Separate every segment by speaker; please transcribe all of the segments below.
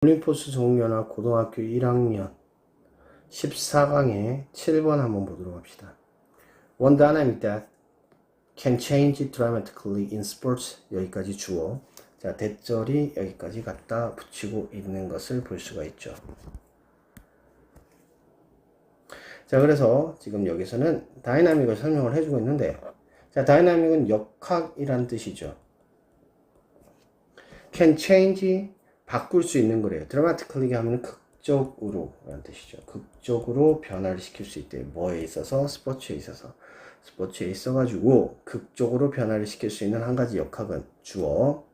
Speaker 1: 올림포스 종료나 고등학교 1학년 14강의 7번 한번 보도록 합시다. One dynamic that can change dramatically in sports. 여기까지 주어. 자, 대절이 여기까지 갖다 붙이고 있는 것을 볼 수가 있죠. 자, 그래서 지금 여기서는 다이나믹을 설명을 해주고 있는데, 자, 다이나믹은 역학이란 뜻이죠. can change, 바꿀 수 있는 거래요. dramatically 하면 극적으로 라는 뜻이죠. 극적으로 변화를 시킬 수 있대. 뭐에 있어서? 스포츠에 있어서. 스포츠에 있어가지고 극적으로 변화를 시킬 수 있는 한 가지 역학은 주어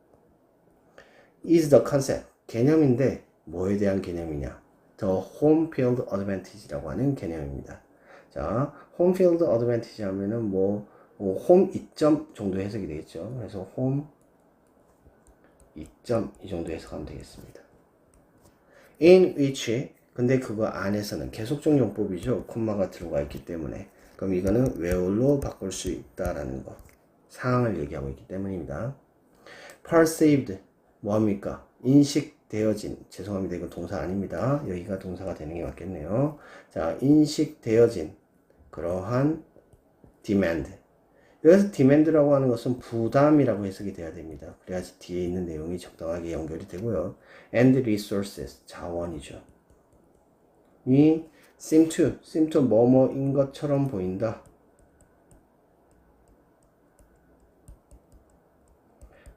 Speaker 1: is the concept. 개념인데 뭐에 대한 개념이냐? The home field advantage라고 하는 개념입니다. 자, home field advantage 하면은 홈 이점 정도 해석이 되겠죠. 그래서 홈 이점 이 정도 해석하면 되겠습니다. in which, 근데 그거 안에서는 계속적 용법이죠. 콤마가 들어가 있기 때문에. 그럼 이거는 where로 바꿀 수 있다라는 거. 상황을 얘기하고 있기 때문입니다. perceived, 뭐합니까? 인식되어진, 죄송합니다. 이건 동사 아닙니다. 여기가 동사가 되는 게 맞겠네요. 자, 인식되어진 그러한 demand. 여기서 demand라고 하는 것은 부담이라고 해석이 돼야 됩니다. 그래야지 뒤에 있는 내용이 적당하게 연결이 되고요. and resources, 자원이죠. 이 seem to 뭐뭐인 것처럼 보인다.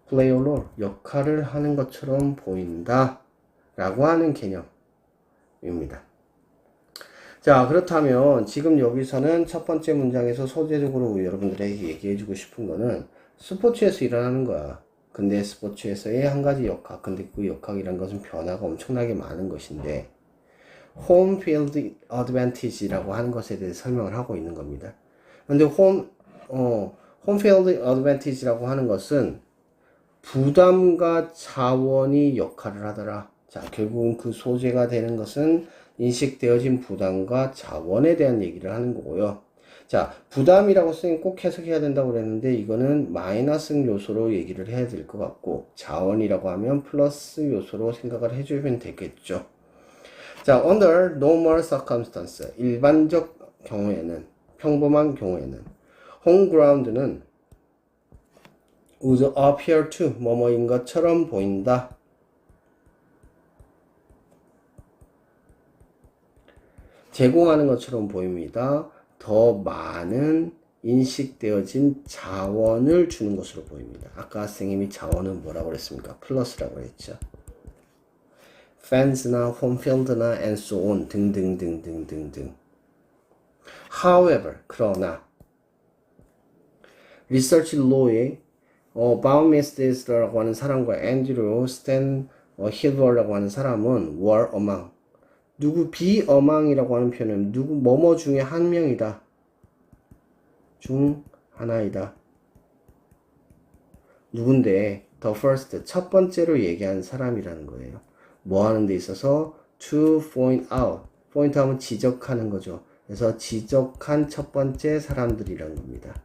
Speaker 1: play a role, 역할을 하는 것처럼 보인다 라고 하는 개념입니다. 자, 그렇다면 지금 여기서는 첫 번째 문장에서 소재적으로 여러분들에게 얘기해주고 싶은 거는 스포츠에서 일어나는 거야. 근데 스포츠에서의 한 가지 역학, 근데 그 역학이란 것은 변화가 엄청나게 많은 것인데 홈 필드 어드밴티지라고 하는 것에 대해 설명을 하고 있는 겁니다. 근데 홈 필드 어드밴티지라고 하는 것은 부담과 자원이 역할을 하더라. 자, 결국은 그 소재가 되는 것은 인식되어진 부담과 자원에 대한 얘기를 하는 거고요. 자, 부담이라고 쓰면 꼭 해석해야 된다고 그랬는데 이거는 마이너스 요소로 얘기를 해야 될 것 같고, 자원이라고 하면 플러스 요소로 생각을 해주면 되겠죠. 자, under normal circumstance, 일반적 경우에는, 평범한 경우에는 home ground는 would appear to, 뭐뭐인 것처럼 보인다. 제공하는 것처럼 보입니다. 더 많은 인식되어진 자원을 주는 것으로 보입니다. 아까 선생님이 자원은 뭐라고 그랬습니까? 플러스라고 했죠. fans나 홈필드나 and so on 등등등등등등. However, 그러나 리서치 로의 바우미스트라고 하는 사람과 앤드류 스탠 힐버라고 하는 사람은 were among, 누구 be among이라고 하는 표현은 누구 뭐뭐 중에 한 명이다, 중 하나이다. 누군데? the first, 첫 번째로 얘기한 사람이라는 거예요. 뭐 하는 데 있어서 to point out, 포인트 하면 지적하는 거죠. 그래서 지적한 첫 번째 사람들이라는 겁니다.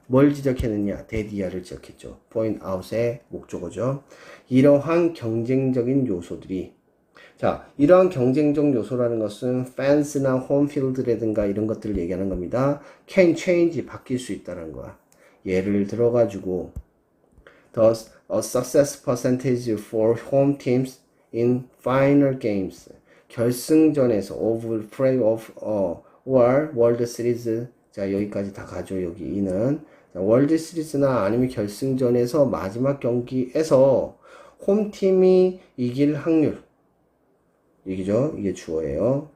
Speaker 1: 뭘 지적했느냐? 데디아를 지적했죠. point out의 목적어죠. 이러한 경쟁적인 요소들이, 자, 이러한 경쟁적 요소라는 것은 fans나 홈필드라든가 이런 것들을 얘기하는 겁니다. can change, 바뀔 수 있다는 거야. 예를 들어가지고 the success percentage for home teams in final games, 결승전에서 of playoff or world series. 자, 여기까지 다 가죠. 여기 이는 월드 시리즈나 아니면 결승전에서 마지막 경기에서 홈팀이 이길 확률, 얘기죠. 이게 주어예요.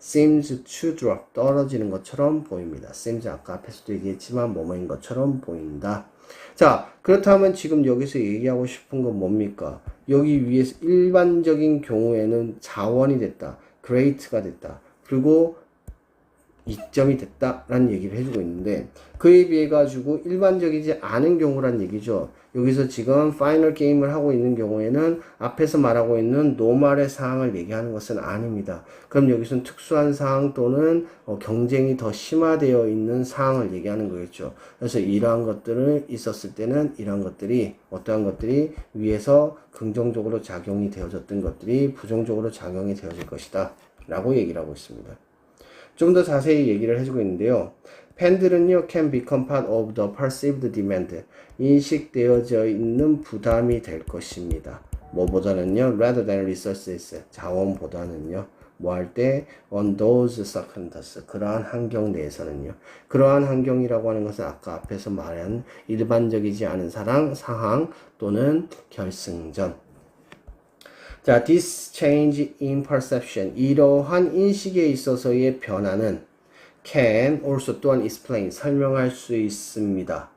Speaker 1: seems to drop, 떨어지는 것처럼 보입니다. seems 아까 앞에서도 얘기했지만 뭐뭐인 것처럼 보인다. 자, 그렇다면 지금 여기서 얘기하고 싶은 건 뭡니까? 여기 위에서 일반적인 경우에는 자원이 됐다, great가 됐다, 그리고 이점이 됐다라는 얘기를 해주고 있는데, 그에 비해 가지고 일반적이지 않은 경우란 얘기죠. 여기서 지금 파이널 게임을 하고 있는 경우에는 앞에서 말하고 있는 노말의 상황을 얘기하는 것은 아닙니다. 그럼 여기서는 특수한 상황 또는 경쟁이 더 심화되어 있는 상황을 얘기하는 거겠죠. 그래서 이러한 것들을 있었을 때는 이러한 것들이 어떠한 것들이 위에서 긍정적으로 작용이 되어졌던 것들이 부정적으로 작용이 되어질 것이다 라고 얘기를 하고 있습니다. 좀 더 자세히 얘기를 해주고 있는데요. 팬들은요, can become part of the perceived demand. 인식되어져 있는 부담이 될 것입니다. 뭐보다는요, rather than resources. 자원보다는요, 뭐 할 때, on those circumstances. 그러한 환경 내에서는요. 그러한 환경이라고 하는 것은 아까 앞에서 말한 일반적이지 않은 상황 또는 결승전. 자, this change in perception. 이러한 인식에 있어서의 변화는 can also 또한 explain. 설명할 수 있습니다.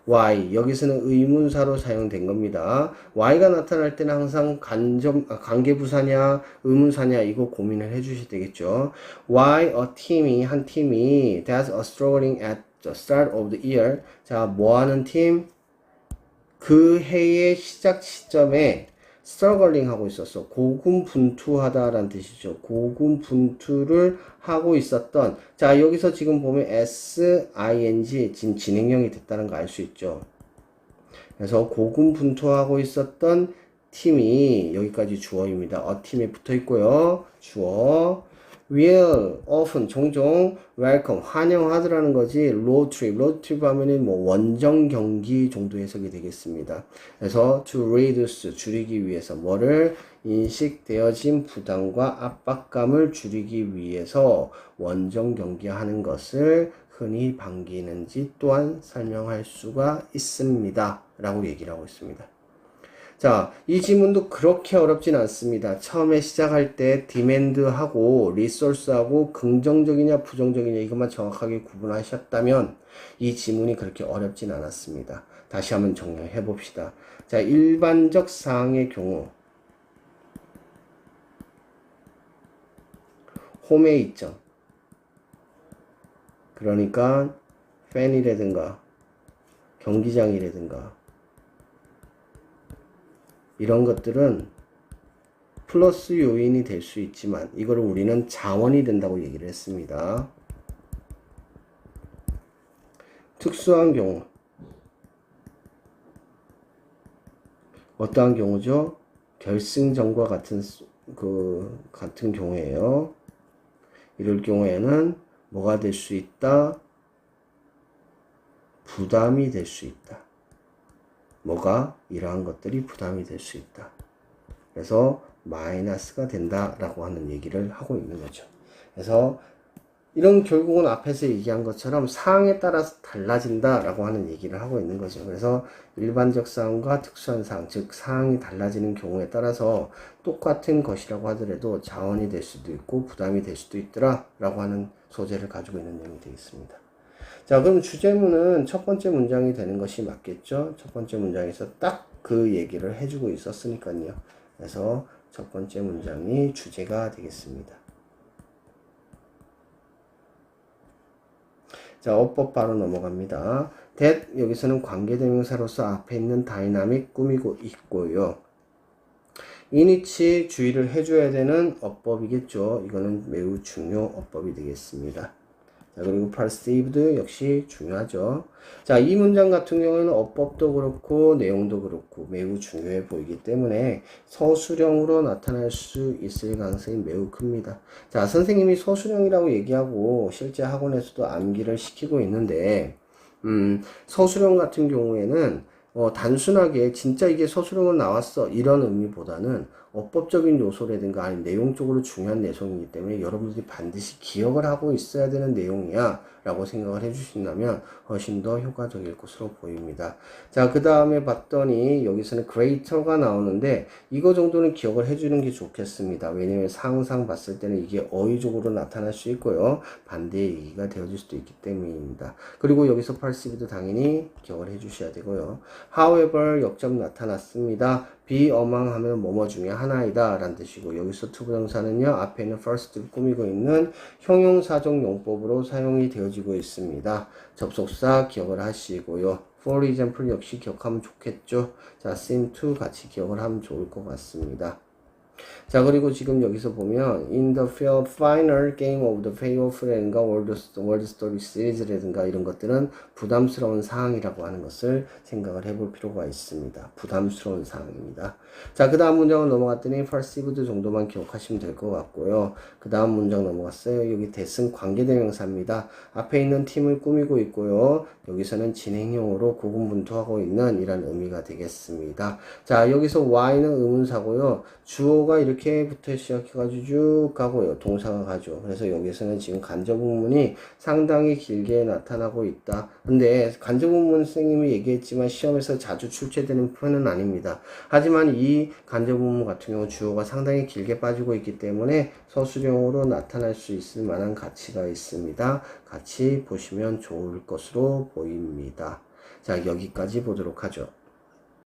Speaker 1: why. 여기서는 의문사로 사용된 겁니다. why가 나타날 때는 항상 관계부사냐, 의문사냐, 이거 고민을 해주셔야 되겠죠. why 한 팀이 that's struggling at the start of the year. 자, 뭐 하는 팀? 그 해의 시작 시점에 struggling 하고 있었어. 고군분투하다라는 뜻이죠. 고군분투를 하고 있었던. 자, 여기서 지금 보면 SING 지금 진행형이 됐다는 거 알 수 있죠. 그래서 고군분투하고 있었던 팀이 여기까지 주어입니다. 팀에 붙어 있고요. 주어. will often 종종 welcome 환영하더라는 거지. road trip 하면은 뭐 원정 경기 정도 해석이 되겠습니다. 그래서 to reduce 줄이기 위해서 뭐를 인식되어진 부담과 압박감을 줄이기 위해서 원정 경기하는 것을 흔히 반기는지 또한 설명할 수가 있습니다. 라고 얘기를 하고 있습니다. 자, 이 지문도 그렇게 어렵진 않습니다. 처음에 시작할 때 demand하고 resource하고 긍정적이냐 부정적이냐 이것만 정확하게 구분하셨다면 이 지문이 그렇게 어렵진 않았습니다. 다시 한번 정리해 봅시다. 자, 일반적 사항의 경우 홈에 있죠. 그러니까 팬이라든가 경기장이라든가 이런 것들은 플러스 요인이 될 수 있지만 이거를 우리는 자원이 된다고 얘기를 했습니다. 특수한 경우 어떠한 경우죠? 결승전과 같은 경우에요. 이럴 경우에는 뭐가 될 수 있다? 부담이 될 수 있다. 뭐가? 이러한 것들이 부담이 될 수 있다. 그래서 마이너스가 된다라고 하는 얘기를 하고 있는 거죠. 그래서 이런 결국은 앞에서 얘기한 것처럼 상황에 따라서 달라진다라고 하는 얘기를 하고 있는 거죠. 그래서 일반적 상황과 특수한 상황, 즉 상황이 달라지는 경우에 따라서 똑같은 것이라고 하더라도 자원이 될 수도 있고 부담이 될 수도 있더라라고 하는 소재를 가지고 있는 내용이 되겠습니다. 자, 그럼 주제문은 첫 번째 문장이 되는 것이 맞겠죠? 첫 번째 문장에서 딱 그 얘기를 해주고 있었으니까요. 그래서 첫 번째 문장이 주제가 되겠습니다. 자, 어법 바로 넘어갑니다. that 여기서는 관계대명사로서 앞에 있는 다이나믹 꾸미고 있고요. inwhich 주의를 해줘야 되는 어법이겠죠. 이거는 매우 중요 어법이 되겠습니다. 자, 그리고 perceived 역시 중요하죠. 자, 이 문장 같은 경우에는 어법도 그렇고 내용도 그렇고 매우 중요해 보이기 때문에 서술형으로 나타날 수 있을 가능성이 매우 큽니다. 자, 선생님이 서술형이라고 얘기하고 실제 학원에서도 암기를 시키고 있는데 서술형 같은 경우에는 단순하게 진짜 이게 서술형으로 나왔어 이런 의미보다는 어법적인 요소라든가 아니면 내용적으로 중요한 내용이기 때문에 여러분들이 반드시 기억을 하고 있어야 되는 내용이야 라고 생각을 해주신다면 훨씬 더 효과적일 것으로 보입니다. 자, 그 다음에 봤더니 여기서는 greater가 나오는데 이거 정도는 기억을 해주는 게 좋겠습니다. 왜냐면 상상 봤을 때는 이게 어휘적으로 나타날 수 있고요. 반대의 얘기가 되어질 수도 있기 때문입니다. 그리고 여기서 perceive도 당연히 기억을 해주셔야 되고요. however 역점 나타났습니다. be among 하면 뭐뭐 중에 하나이다 라는 뜻이고 여기서 투부정사는요 앞에 있는 first를 꾸미고 있는 형용사적 용법으로 사용이 되어지고 있습니다. 접속사 기억을 하시고요. for example 역시 기억하면 좋겠죠. 자, seem to 같이 기억을 하면 좋을 것 같습니다. 자, 그리고 지금 여기서 보면 in the final game of the payoff라든가 world story series라든가 이런 것들은 부담스러운 사항이라고 하는 것을 생각을 해볼 필요가 있습니다. 부담스러운 사항입니다. 자, 그 다음 문장을 넘어갔더니 perceived 정도만 기억하시면 될 것 같고요. 그 다음 문장 넘어갔어요. 여기 대승 관계대명사입니다. 앞에 있는 팀을 꾸미고 있고요. 여기서는 진행형으로 고군분투하고 있는 이런 의미가 되겠습니다. 자, 여기서 Y는 의문사고요. 주어가 이렇게부터 시작해가지고 쭉 가고요. 동사가 가죠. 그래서 여기서는 지금 간접문문이 상당히 길게 나타나고 있다. 근데 간접문문 선생님이 얘기했지만 시험에서 자주 출제되는 표현은 아닙니다. 하지만 이 간접문문 같은 경우 주어가 상당히 길게 빠지고 있기 때문에 서술형으로 나타날 수 있을 만한 가치가 있습니다. 같이 보시면 좋을 것으로 보입니다. 자, 여기까지 보도록 하죠.